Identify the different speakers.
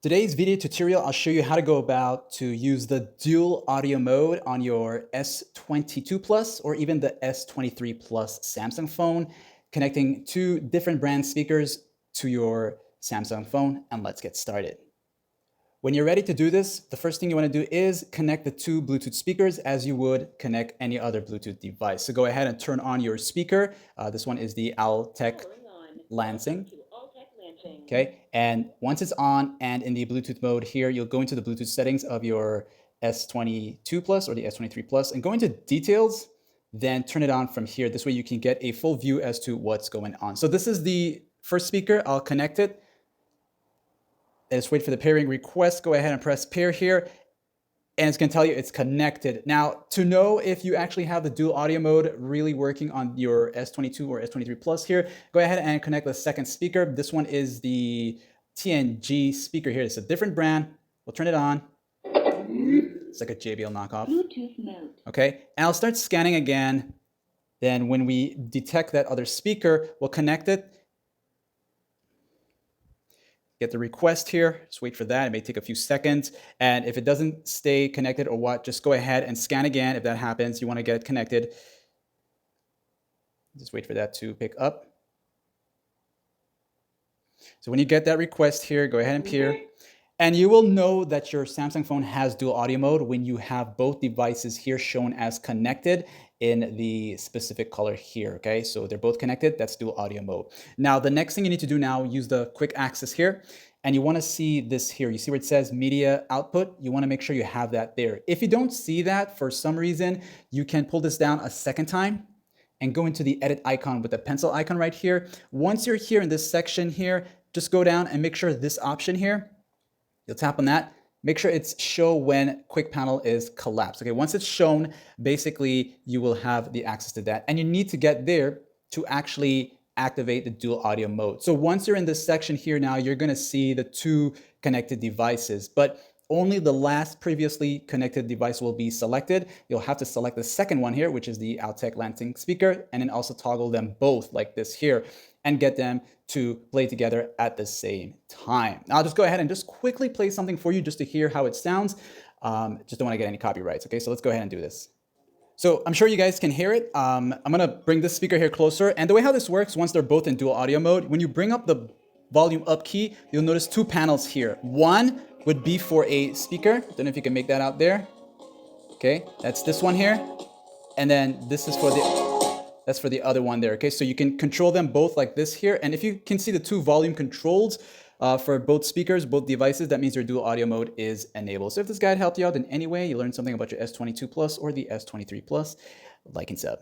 Speaker 1: Today's video tutorial, I'll show you how to go about to use the dual audio mode on your S22 Plus or even the S23 Plus Samsung phone, connecting two different brand speakers to your Samsung phone, and let's get started. When you're ready to do this, the first thing you want to do is connect the two Bluetooth speakers as you would connect any other Bluetooth device. So go ahead and turn on your speaker. This one is the Altec Lansing. Okay, and once it's on and in the Bluetooth mode here, you'll go into the Bluetooth settings of your S22 Plus or the S23 Plus and go into details, then turn it on from here. This way you can get a full view as to what's going on. So this is the first speaker. I'll connect it. Let's wait for the pairing request. Go ahead and press pair here. And it's going to tell you it's connected. Now, to know if you actually have the dual audio mode really working on your S22 or S23 Plus here, go ahead and connect the second speaker. This one is the TNG speaker here. It's a different brand. We'll turn it on. It's like a JBL knockoff.
Speaker 2: Bluetooth mode.
Speaker 1: Okay, and I'll start scanning again. Then when we detect that other speaker, we'll connect it. Get the request here, just wait for that. It may take a few seconds. And if it doesn't stay connected or what, just go ahead and scan again. If that happens, you want to get it connected. Just wait for that to pick up. So when you get that request here, go ahead and pair. And you will know that your Samsung phone has dual audio mode when you have both devices here shown as connected in the specific color here, okay? So they're both connected, that's dual audio mode. Now, the next thing you need to do now, use the quick access here, and you wanna see this here. You see where it says media output? You wanna make sure you have that there. If you don't see that for some reason, you can pull this down a second time and go into the edit icon with the pencil icon right here. Once you're here in this section here, just go down and make sure this option here, you'll tap on that. Make sure it's show when quick panel is collapsed. Okay, once it's shown, basically you will have the access to that. And you need to get there to actually activate the dual audio mode. So once you're in this section here now, you're gonna see the two connected devices, but only the last previously connected device will be selected. You'll have to select the second one here, which is the Altec Lansing speaker, and then also toggle them both like this here and get them to play together at the same time. Now I'll just go ahead and just quickly play something for you just to hear how it sounds. Just don't want to get any copyrights, okay? So let's go ahead and do this. So I'm sure you guys can hear it. I'm gonna bring this speaker here closer, and the way how this works, once they're both in dual audio mode, when you bring up the volume up key, you'll notice two panels here. One would be for a speaker. Don't know if you can make that out there. Okay, that's this one here. And then this is for that's for the other one there. Okay, so you can control them both like this here. And if you can see the two volume controls for both speakers, both devices, that means your dual audio mode is enabled. So if this guide helped you out in any way, you learned something about your S22 Plus or the S23 Plus, like and sub.